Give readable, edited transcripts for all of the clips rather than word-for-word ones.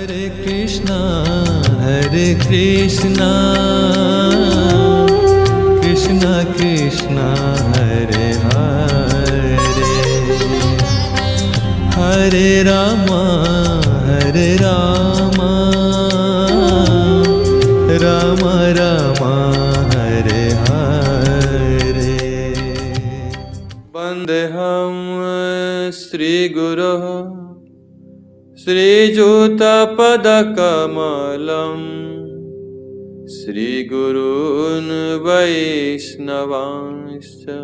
Krishna, Krishna Krishna, Hare Hare, Hare Rama, Hare Rama, Rama Rama, Hare Hare. Vandeham Sri Guru Sri Juta Padakamalam Sri Gurun Vaishnavanscha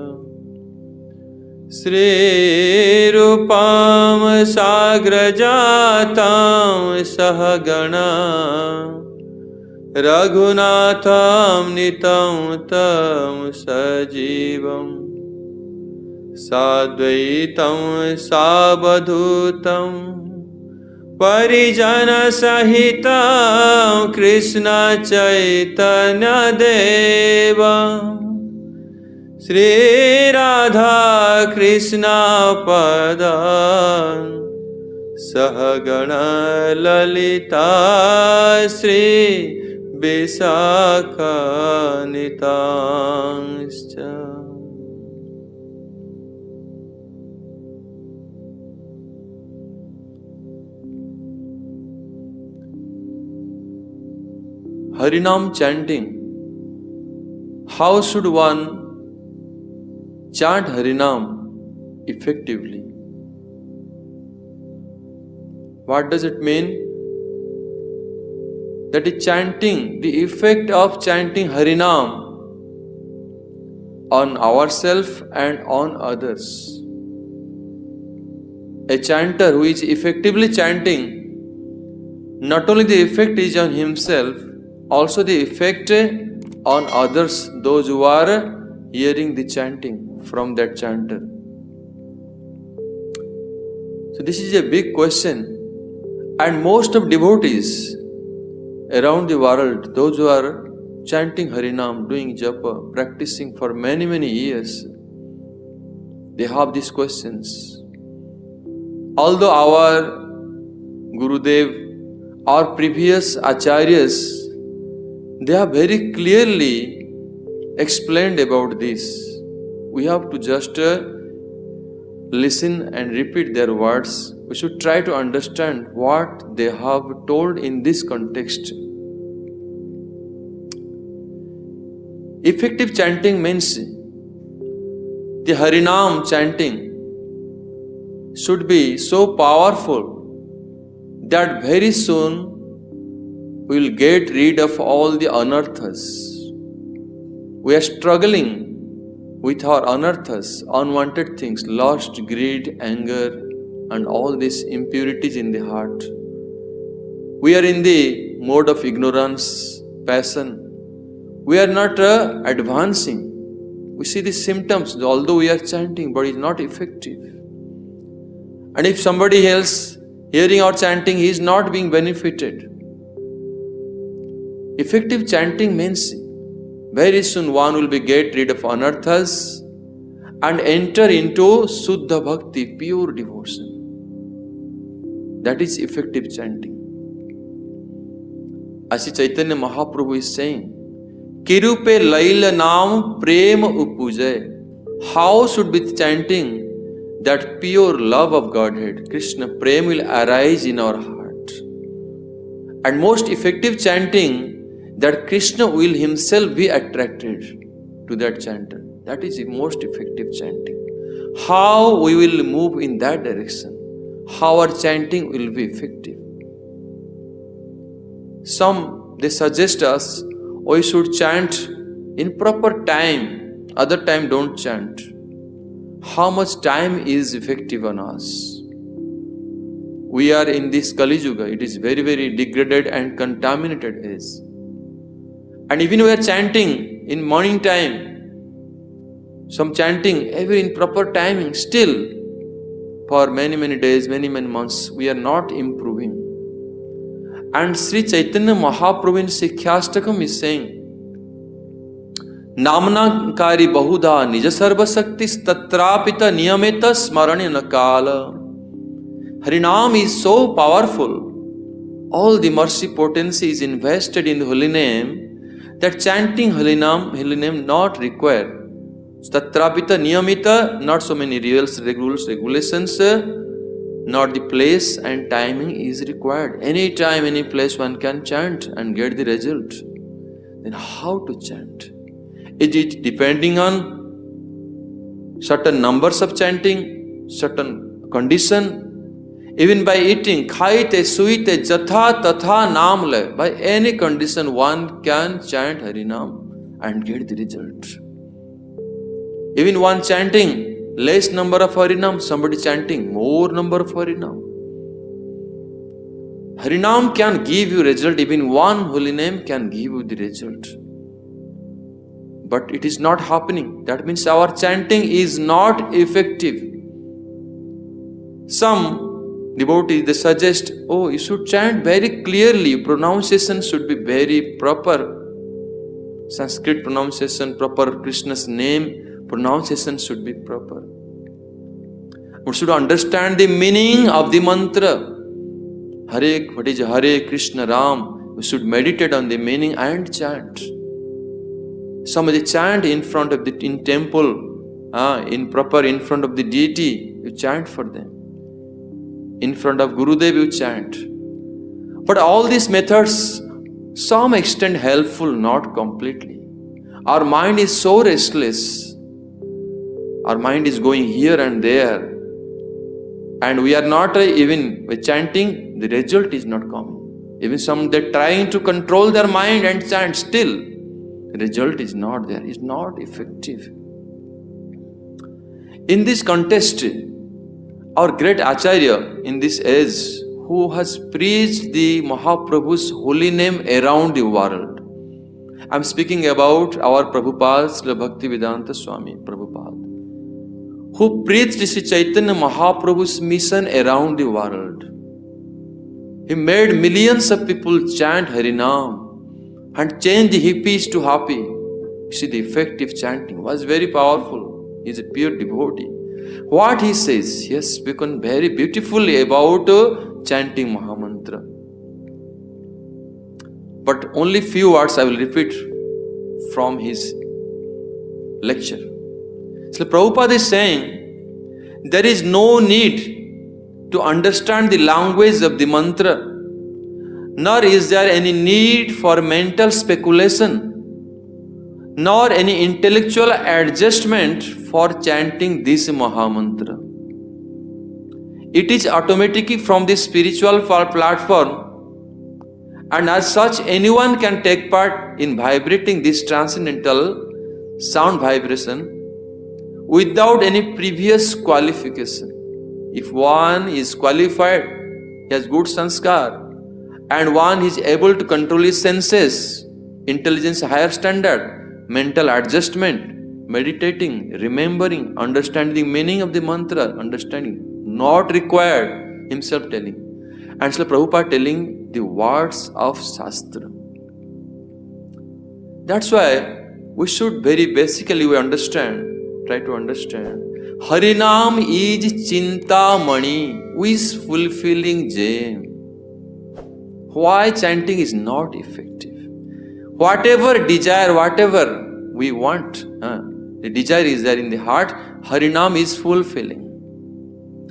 Sri Rupam Sagrajatam Sahagana Raghunatham Nitam Tam Sajivam Sadvaitam Sabadhutam Parijana Sahitam Krishna Chaitanya Deva Sri Radha Krishna Padan Sahagana Lalita Sri Visakha Nitanscha. Harinam chanting. How should one chant Harinam effectively? What does it mean? That is chanting, the effect of chanting Harinam on ourselves and on others. A chanter who is effectively chanting, not only the effect is on himself, also the effect on others, those who are hearing the chanting from that chanter. So this is a big question, and most of devotees around the world, those who are chanting Harinam, doing japa, practicing for many years, they have these questions. Although our Gurudev, our previous acharyas, they have very clearly explained about this. We have to just listen and repeat their words. We should try to understand what they have told in this context. Effective chanting means the Harinam chanting should be so powerful that very soon we will get rid of all the anarthas. We are struggling with our anarthas, unwanted things, lust, greed, anger, and all these impurities in the heart. We are in the mode of ignorance, passion. We are not advancing. We see the symptoms, although we are chanting, but it's not effective. And if somebody else hearing our chanting, he is not being benefited. Effective chanting means very soon one will be get rid of anarthas and enter into Suddha Bhakti, pure devotion. That is effective chanting. As Chaitanya Mahaprabhu is saying, Kirupe Laila Naam Prema Upujay. How should be chanting that pure love of Godhead, Krishna Prem will arise in our heart. And most effective chanting, that Krishna will himself be attracted to that chanter. That is the most effective chanting. How we will move in that direction, how our chanting will be effective. Some, they suggest us, we should chant in proper time, other time don't chant. How much time is effective on us? We are in this Kali Yuga, it is very degraded and contaminated age. And even we are chanting in morning time, some chanting every in proper timing, still for many days, many months, we are not improving. And Sri Chaitanya Mahaprabhu in Sikhyastakam is saying, Namna kari bahuda nija sarva saktis tatrapita niyameta smarane nakala. Harinam is so powerful. all the mercy potency is invested in the holy name, that chanting holy name not required. Tatrapita niyamita, not so many rules, regulations, not the place and timing is required. Any time, any place one can chant and get the result. Then how to chant? Is it depending on certain numbers of chanting, certain condition? Even by eating, khaite, suite, jatha, tatha, naam le. By any condition, one can chant Harinam and get the result. Even one chanting less number of Harinam, somebody chanting more number of Harinam. Harinam can give you result, even one holy name can give you the result. But it is not happening. That means our chanting is not effective. Some devotees, they suggest, oh, you should chant very clearly, pronunciation should be very proper. Sanskrit pronunciation, proper Krishna's name, pronunciation should be proper. We should understand the meaning of the mantra. Hare, what is Hare Krishna Ram? We should meditate on the meaning and chant. Somebody chant in front of in temple, in front of the deity, you chant for them. In front of Gurudev, you chant. But all these methods, some extent helpful, not completely. Our mind is so restless. Our mind is going here and there. And we are not even chanting, the result is not coming. Even some, they're trying to control their mind and chant still. The result is not there, it's not effective. In this context, our great Acharya in this age, who has preached the Mahaprabhu's holy name around the world. I am speaking about our Prabhupada, Bhaktivedanta Swami Prabhupada, who preached Sri Chaitanya Mahaprabhu's mission around the world. He made millions of people chant Harinam and change the hippies to happy. See, the effective chanting was very powerful. He is a pure devotee. What he says, he has spoken very beautifully about chanting Mahamantra. But only few words I will repeat from his lecture. So Prabhupada is saying, there is no need to understand the language of the mantra, nor is there any need for mental speculation, nor any intellectual adjustment for chanting this Mahamantra. It is automatic from the spiritual platform, and as such anyone can take part in vibrating this transcendental sound vibration without any previous qualification. If one is qualified, he has good sanskar, and one is able to control his senses, intelligence higher standard, mental adjustment, meditating, remembering, understanding the meaning of the mantra, understanding, not required, himself telling. And Srila Prabhupada telling the words of Shastra. That's why we should very basically try to understand. Harinam is Chintamani, who is fulfilling gem. Why chanting is not effective? Whatever desire, whatever we want, the desire is there in the heart, Harinam is fulfilling.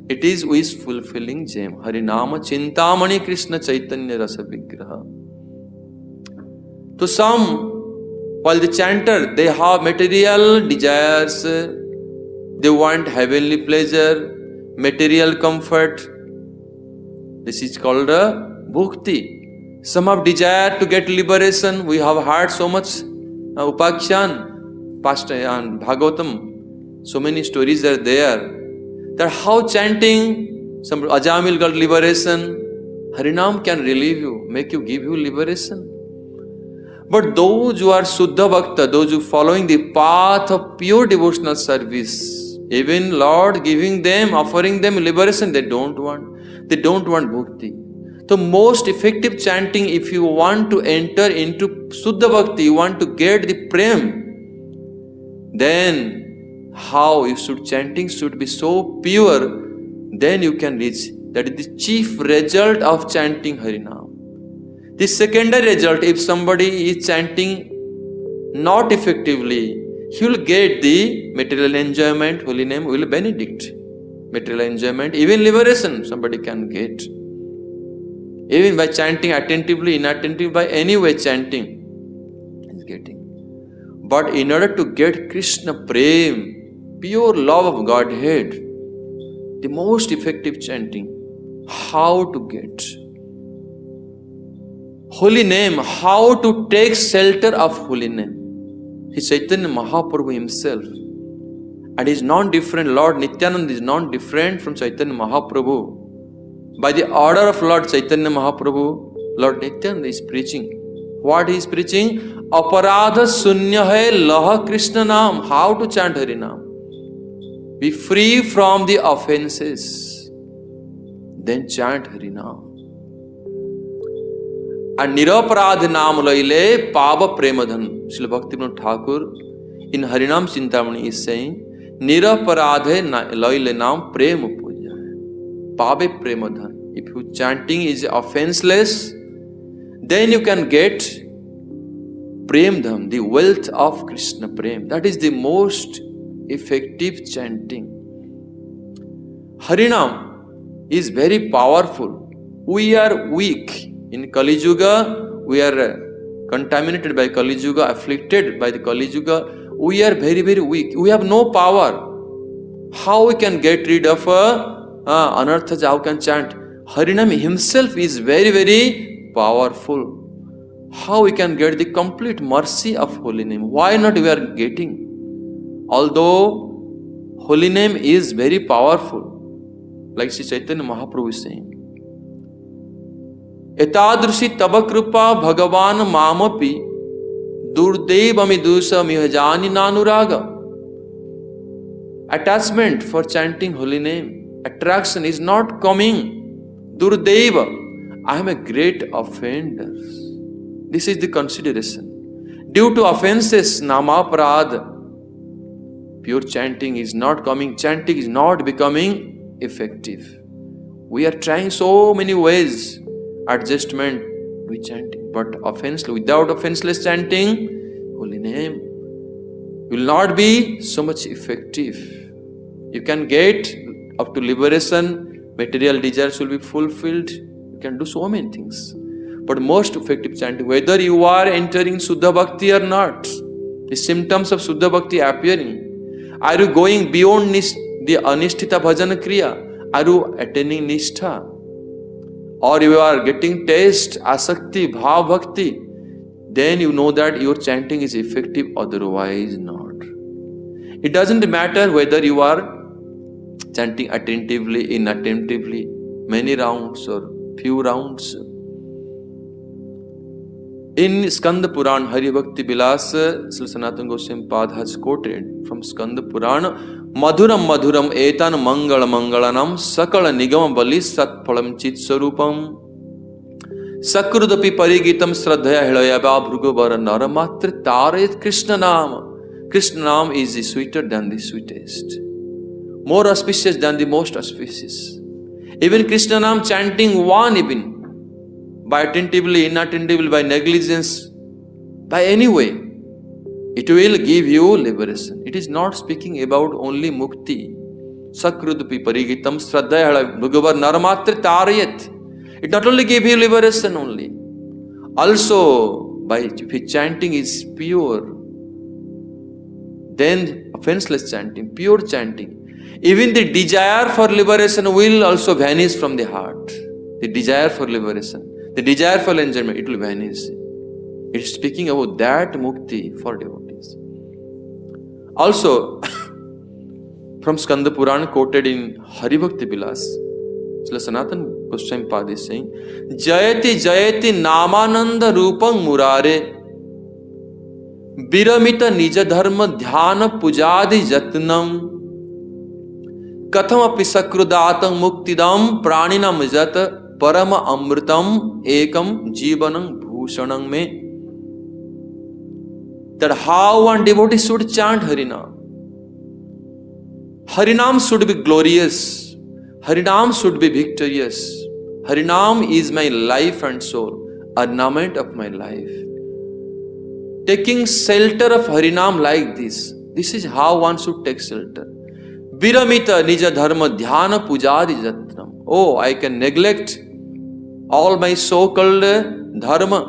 It is who is fulfilling gem. Harinama Chintamani Krishna Chaitanya Rasa Vigraha. To some, while the chanter, they have material desires, they want heavenly pleasure, material comfort. This is called a bhukti. Some have desire to get liberation. We have heard so much upakhyan, past and Bhagavatam. So many stories are there. That how chanting, some Ajamil got liberation. Harinam can relieve you, make you, give you liberation. But those who are Suddha Bhakta, those who following the path of pure devotional service, even Lord giving them, offering them liberation, they don't want. They don't want bhakti. The most effective chanting, if you want to enter into Suddha Bhakti, you want to get the prem, then how you should, chanting should be so pure, then you can reach. That is the chief result of chanting Harinam. The secondary result, if somebody is chanting not effectively, he will get the material enjoyment, holy name will benedict. Material enjoyment, even liberation somebody can get. Even by chanting attentively, inattentively, by any way chanting is getting. But in order to get Krishna Prem, pure love of Godhead, the most effective chanting, how to get holy name, how to take shelter of holy name. His Chaitanya Mahaprabhu himself, and is non-different, Lord Nityananda is non-different from Chaitanya Mahaprabhu. By the order of Lord Chaitanya Mahaprabhu, Lord Nityananda is preaching. What he is preaching? Aparadha sunya hai laha Krishna naam. How to chant Hari Naam? Be free from the offenses. Then chant Hari Naam. And niraparad naam laile pava premadhan. Srila Bhaktivinoda Thakur in Harinam Chintamani is saying, niraparadhe laile naam prema puja. Pave premadhan. If your chanting is offenseless, then you can get premdham, the wealth of Krishna Prem. That is the most effective chanting. Harinam is very powerful. We are weak. In Kali Yuga, we are contaminated by Kali Yuga, afflicted by the Kali Yuga. We are very, very weak. We have no power. How we can get rid of anarthas? How can chant? Harinam himself is very, very powerful. How we can get the complete mercy of holy name? Why not we are getting? Although holy name is very powerful, like Sri Chaitanya Mahaprabhu is saying, etadrushi tava kripa bhagavan mamapi durdevami dusa mihajani nanuraga. Attachment for chanting holy name, attraction is not coming. Durdeva, I am a great offender. This is the consideration. Due to offenses, namaprad, pure chanting is not coming. Chanting is not becoming effective. We are trying so many ways, adjustment with chanting, but without offenseless chanting, holy name will not be so much effective. You can get up to liberation, material desires will be fulfilled. You can do so many things. But most effective chanting, whether you are entering Suddha Bhakti or not, the symptoms of Suddha Bhakti appearing, are you going beyond the Anishtita Bhajana Kriya? Are you attaining Nishtha? Or you are getting taste, Asakti, Bhav Bhakti? Then you know that your chanting is effective, otherwise not. It doesn't matter whether you are chanting attentively, inattentively, many rounds or few rounds. In Skanda Puran, Hari Bhakti Vilas, Sri Sanatana Goswami Pad has quoted from Skanda Puran, Madhuram Madhuram Etan Mangala Mangalanam Sakala Nigama Bali Satpalam Chit Sarupam Sakrudapi Parigitam Sradhaya Hilayaba Bhrugavara Naramatra Tarayat Krishna Nama. Krishna Nama is sweeter than the sweetest, more auspicious than the most auspicious. Even Krishna Nama chanting one even, by attentively, inattentively, by negligence, by any way, it will give you liberation. It is not speaking about only mukti. Sakrudapi parigitam sraddhaya bhugavar naramatra tarayat. It not only gives you liberation only. Also, if chanting is pure, then offenseless chanting, pure chanting, even the desire for liberation will also vanish from the heart. The desire for liberation, the desire for enjoyment, it will vanish. It is speaking about that mukti for devotees. Also, from Skanda Puran quoted in Hari Bhakti Vilas, Srila Sanatana Goswami Pad is saying, Jayati Jayati Namananda Rupam Murare Viramita Nija Dharma Dhyana Pujadi Jatnam Kathamapi Sakrudatam Muktidam Praninam Jata Parama Amritam Ekam Jivanam Bhushanam Me. That how one devotee should chant Harinam. Harinam should be glorious. Harinam should be victorious. Harinam is my life and soul. ornament of my life. Taking shelter of Harinam like this. This is how one should take shelter. Viramita nija dharma dhyana pujari jatram. Oh, I can neglect all my so-called dharma,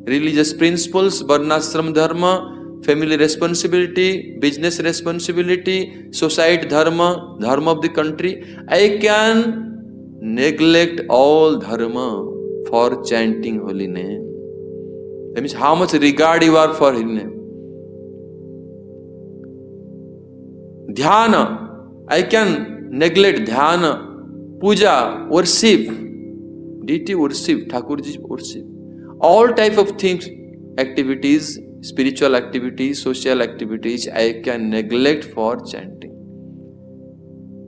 religious principles, varnashram dharma, family responsibility, business responsibility, society dharma, dharma of the country. I can neglect all dharma for chanting holy name. That means how much regard you are for holy name. Dhyana, I can neglect dhyana, puja, worship, deity worship, Thakurji worship. All type of things, activities, spiritual activities, social activities, I can neglect for chanting.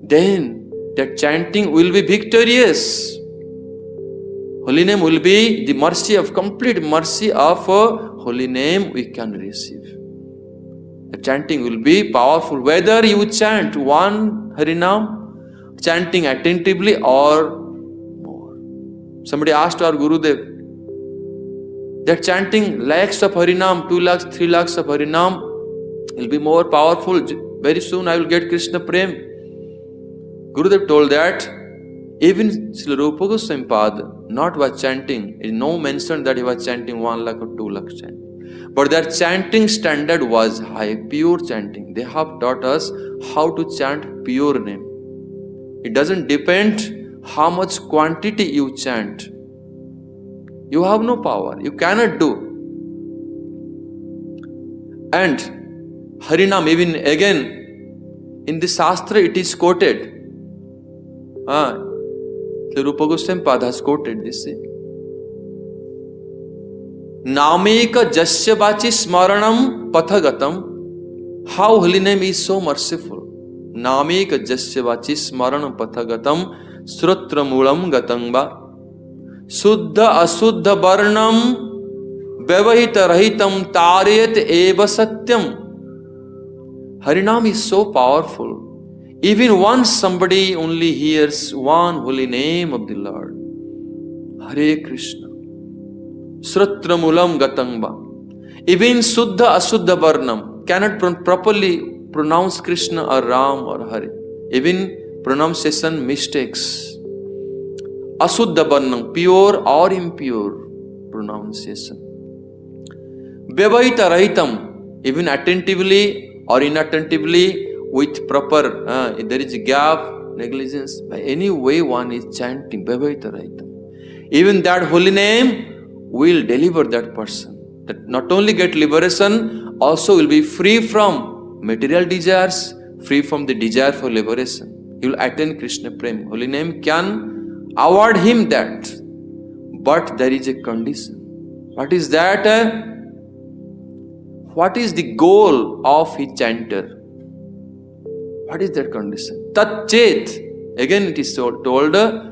Then that chanting will be victorious. Holy name will be the mercy of, complete mercy of holy name we can receive. The chanting will be powerful. Whether you chant one Harinam, chanting attentively or more. Somebody asked our Gurudev, that chanting lakhs of Harinam, 2 lakhs, 3 lakhs of Harinam will be more powerful. Very soon I will get Krishna Prem. Gurudev told that even Srila Rupa Goswami Pada not was chanting. There is no mention that he was chanting 1 lakh or 2 lakh chanting. But their chanting standard was high, pure chanting. They have taught us how to chant pure name. It doesn't depend how much quantity you chant. You have no power. You cannot do. And Harinam, even again, in the Shastra it is quoted. The Rupa Goswami Pada has quoted this. Nameka jasya vachi smaranam pathagatam. How holy name is so merciful. Nameka jasya vachi smaranam pathagatam srutra mulam gatamba. Suddha asuddha varnam vyavahita rahitam tarayat eva satyam. Harinam is so powerful. Even once somebody only hears one holy name of the Lord, Hare Krishna, Srutra mulam gatamba. Even Suddha Asuddha Varnam cannot properly pronounce Krishna or Ram or Hare. Even pronunciation mistakes. Asuddha Varnam, pure or impure pronunciation. Vyavahita Rahitam, even attentively or inattentively, with proper, there is a gap, negligence, by any way one is chanting, Vyavahita Rahitam. Even that holy name will deliver that person. That not only get liberation, also will be free from material desires, free from the desire for liberation. He will attain Krishna Prem. Holy name can award him that. But there is a condition. What is that? What is the goal of his chanter? What is that condition? Tat chet. Again it is told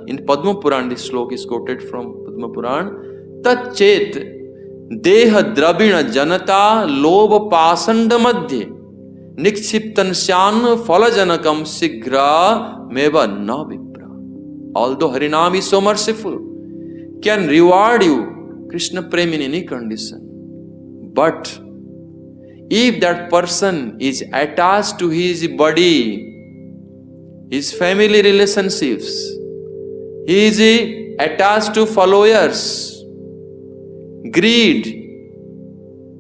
in Padma Puran, this slok is quoted from Padma Puran. Tat chet deha drabina janata loba pasanda madhye nikshiptan syan falajanakam sigra meva na vipra. Although Harinam is so merciful, can reward you Krishna Prem in any condition. But if that person is attached to his body, his family relationships, he is attached to followers, greed,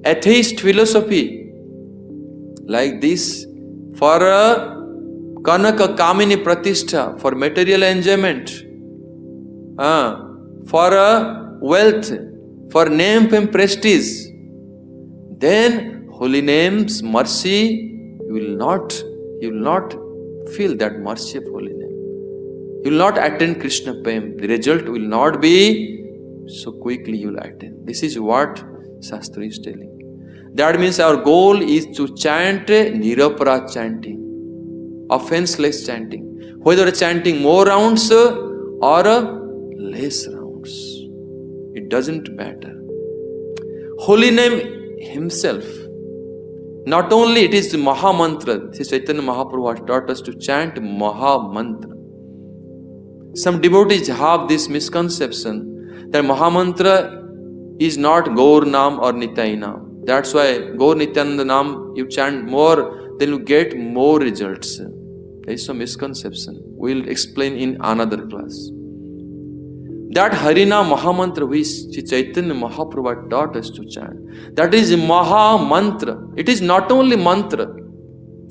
atheist philosophy, like this, for Kanaka Kamini Pratishtha, for material enjoyment, for wealth, for name and prestige, then holy name's mercy, you will not feel that mercy of holy name. You will not attain Krishna Prem. The result will not be so quickly you will attain. This is what Shastra is telling. That means our goal is to chant nirapara chanting, offenseless chanting. Whether chanting more rounds or less rounds, it doesn't matter. Holy name himself, not only it is the Maha Mantra. Sri Chaitanya Mahaprabhu has taught us to chant Maha Mantra. Some devotees have this misconception that Maha Mantra is not Gaur Nam or Nitai Nam. That's why Gaur Nityananda Nam, you chant more, then you get more results. There is some misconception. We'll explain in another class. That Harinam Mahamantra which Sri Chaitanya Mahaprabhu taught us to chant, that is Maha Mantra. It is not only mantra.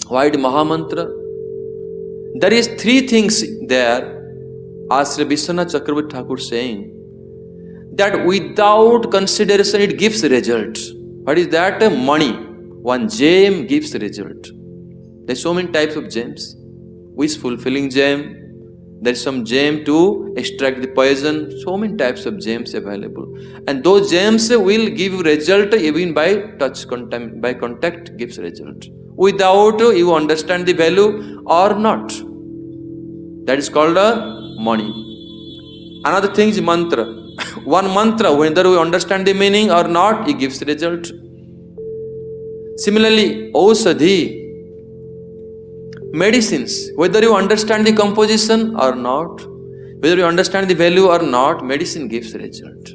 Why the Maha Mantra? There is three things there, as Sri Vishwanath Chakravarti Thakur saying, that without consideration it gives result. What is that? Money. One gem gives result. There are so many types of gems. Which fulfilling gem? There is some gem to extract the poison. So many types of gems available. And those gems will give result even by touch, by contact gives result. Without you understand the value or not. That is called money. Another thing is mantra. One mantra, whether we understand the meaning or not, it gives result. Similarly, Osadhi, medicines, whether you understand the composition or not, whether you understand the value or not, medicine gives result.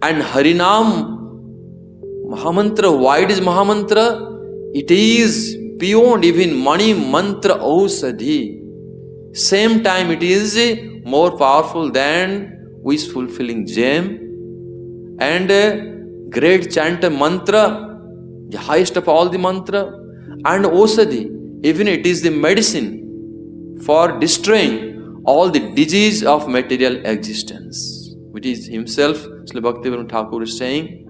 And Harinam, Mahamantra, why it is Mahamantra? It is beyond even money, mantra, Osadhi. Same time it is more powerful than wish fulfilling gem and great chanter mantra, the highest of all the mantra, and Osadhi. Even it is the medicine for destroying all the disease of material existence, which is himself, Sri Bhaktivedanta Thakur is saying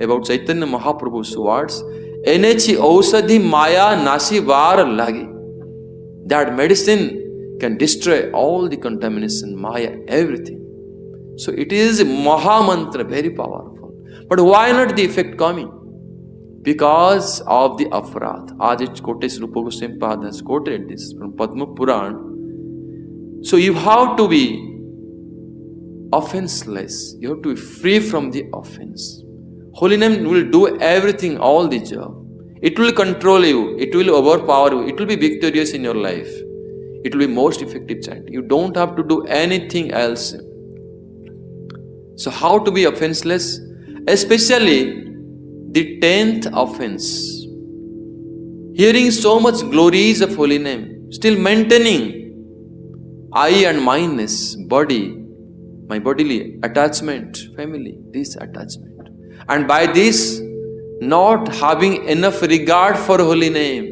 about Chaitanya Mahaprabhu's words, Enechi Osadhi Maya Nasi Var Lagi. That medicine can destroy all the contamination, Maya, everything. So it is Maha Mantra, very powerful. But why not the effect coming? Because of the aparadh. Ajit Kotesh Rupa Goswami Pad has quoted this from Padma Puran. So you have to be offenseless. You have to be free from the offense. Holy name will do everything, all the job. It will control you. It will overpower you. It will be victorious in your life. It will be most effective chant. You don't have to do anything else. So how to be offenseless? Especially the 10th offense. Hearing so much glories of holy name, still maintaining I and mineness, body, my bodily attachment, family, this attachment. And by this, not having enough regard for holy name.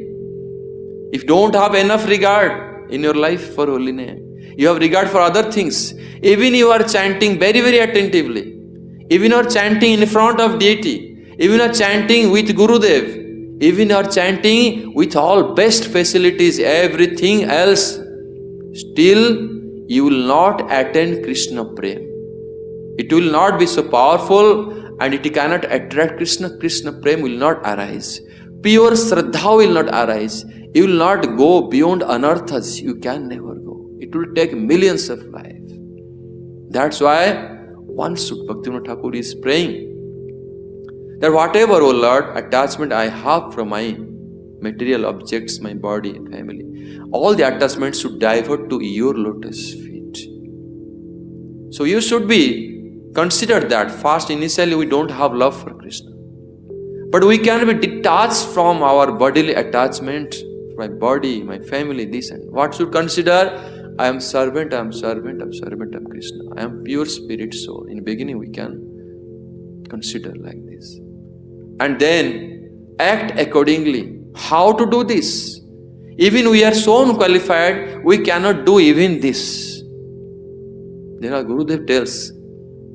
If you don't have enough regard in your life for holy name, you have regard for other things. Even you are chanting very, very attentively. Even you are chanting in front of deity. Even you are chanting with Gurudev. Even you are chanting with all best facilities, everything else. Still, you will not attain Krishna Prem. It will not be so powerful and it cannot attract Krishna. Krishna Prem will not arise. Pure Shraddha will not arise. You will not go beyond anarthas. You can never go. It will take millions of lives. That's why one should, Bhaktivinoda Thakur is praying that whatever, O Lord, attachment I have from my material objects, my body, family, all the attachments should divert to your lotus feet. So you should be considered that first initially we don't have love for Krishna. But we can be detached from our bodily attachment, my body, my family, this and what should consider? I am servant, I am servant, I am servant of Krishna. I am pure spirit soul. In the beginning we can consider like this. And then act accordingly. How to do this? Even we are so unqualified, we cannot do even this. Then our Gurudev tells.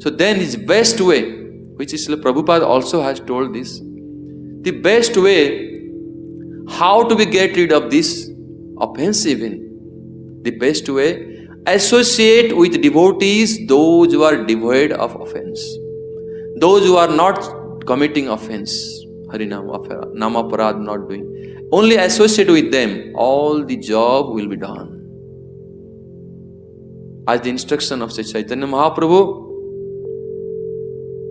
So then his best way, which is Prabhupada also has told this, the best way how to be get rid of this offense even. The best way, associate with devotees, those who are devoid of offense. Those who are not committing offense, Harinam, Namaparad not doing. Only associate with them, all the job will be done. As the instruction of Sri Chaitanya Mahaprabhu,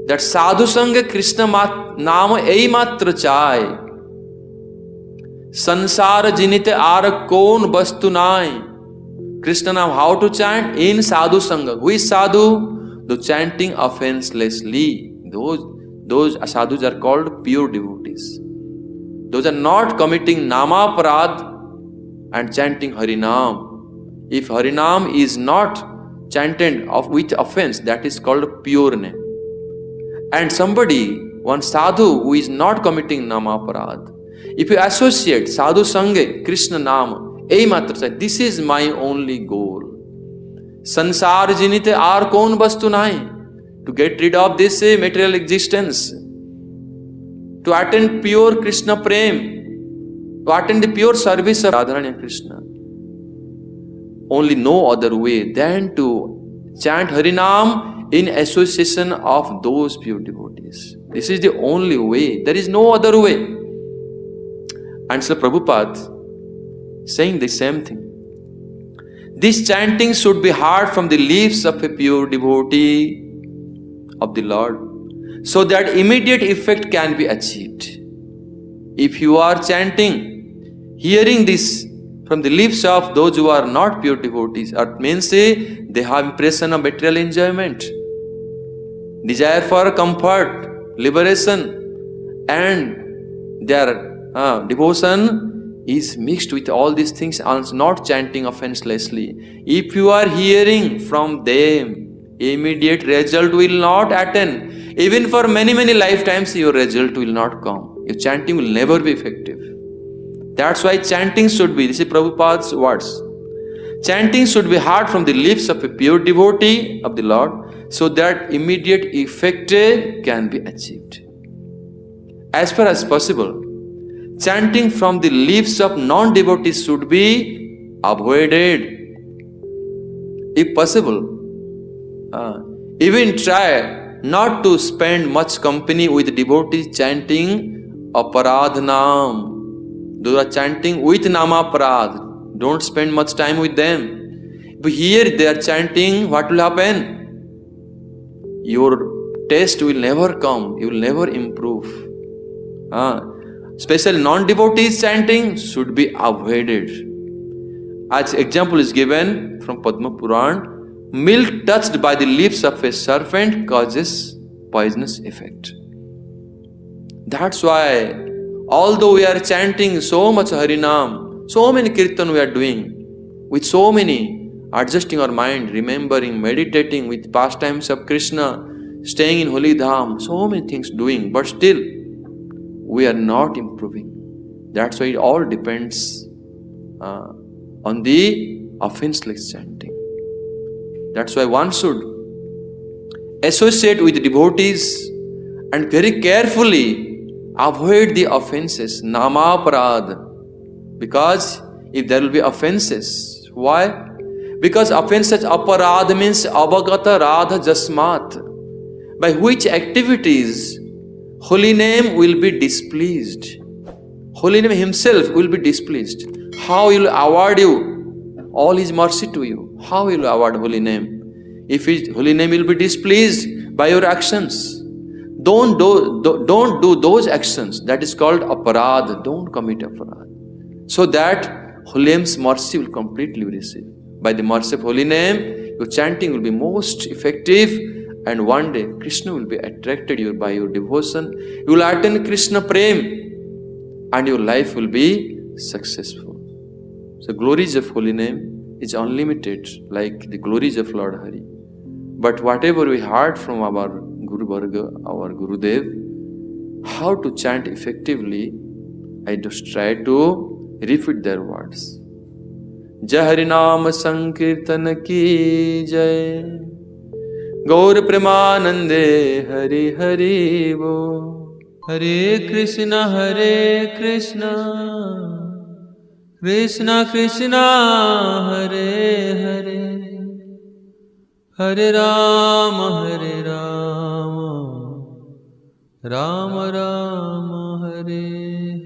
that sadhu sangha Krishna nama ei matra chai. Sansara jinite aar kon vastu nai. Krishna Nam, how to chant? In sadhu sangha. Who is sadhu? Those chanting offenselessly. those sadhus are called pure devotees. Those are not committing namaparad and chanting Harinam. If Harinam is not chanted with offense, that is called pure name. And one sadhu who is not committing namaparad, if you associate sadhu sange, Krishna nama, this is my only goal. Sansar jinite aar kon vastu nahi. To get rid of this material existence, to attend pure Krishna prem, to attend the pure service of Radharani and Krishna. Only no other way than to chant Harinam in association of those pure devotees. This is the only way. There is no other way. And Srila Prabhupada saying the same thing. This chanting should be heard from the lips of a pure devotee of the Lord, so that immediate effect can be achieved. If you are chanting, hearing this from the lips of those who are not pure devotees, it means they have impression of material enjoyment, desire for comfort, liberation, and their devotion is mixed with all these things and not chanting offenselessly. If you are hearing from them, immediate result will not attain. Even for many lifetimes, your result will not come. Your chanting will never be effective. That's why chanting should be, this is Prabhupada's words, chanting should be heard from the lips of a pure devotee of the Lord, so that immediate effect can be achieved. As far as possible, chanting from the lips of non-devotees should be avoided. If possible, even try not to spend much company with devotees chanting aparadhanam. Those are chanting with namaparad. Don't spend much time with them. But here they are chanting, what will happen? Your taste will never come. You will never improve. Special non-devotees chanting should be avoided. As example is given from Padma Puran, milk touched by the lips of a serpent causes poisonous effect. That's why, although we are chanting so much Harinam, so many kirtan we are doing, with so many, adjusting our mind, remembering, meditating with pastimes of Krishna, staying in Holy Dham, so many things doing, but still, we are not improving. That's why it all depends on the offenseless chanting. That's why one should associate with devotees and very carefully avoid the offenses, namaparad. Because if there will be offenses, why? Because offenses, aparad means abhagata radha jasmat, by which activities holy name will be displeased. Holy name himself will be displeased. How will award you all his mercy to you? How will you award holy name? If his holy name will be displeased by your actions, don't do those actions. That is called aparad. Don't commit aparad. So that holy name's mercy will completely be received. By the mercy of holy name, your chanting will be most effective, and one day Krishna will be attracted by your devotion. You will attain Krishna prem, and your life will be successful. So glories of holy name is unlimited, like the glories of Lord Hari. But whatever we heard from our Guru Varga, our Gurudev, how to chant effectively, I just try to repeat their words. Jai Harinam Sankirtan ki jai, Gaur Premanande Hari Hari Bo, Hare Krishna Krishna Krishna Hare Hare, Hare Rama Rama Rama Hare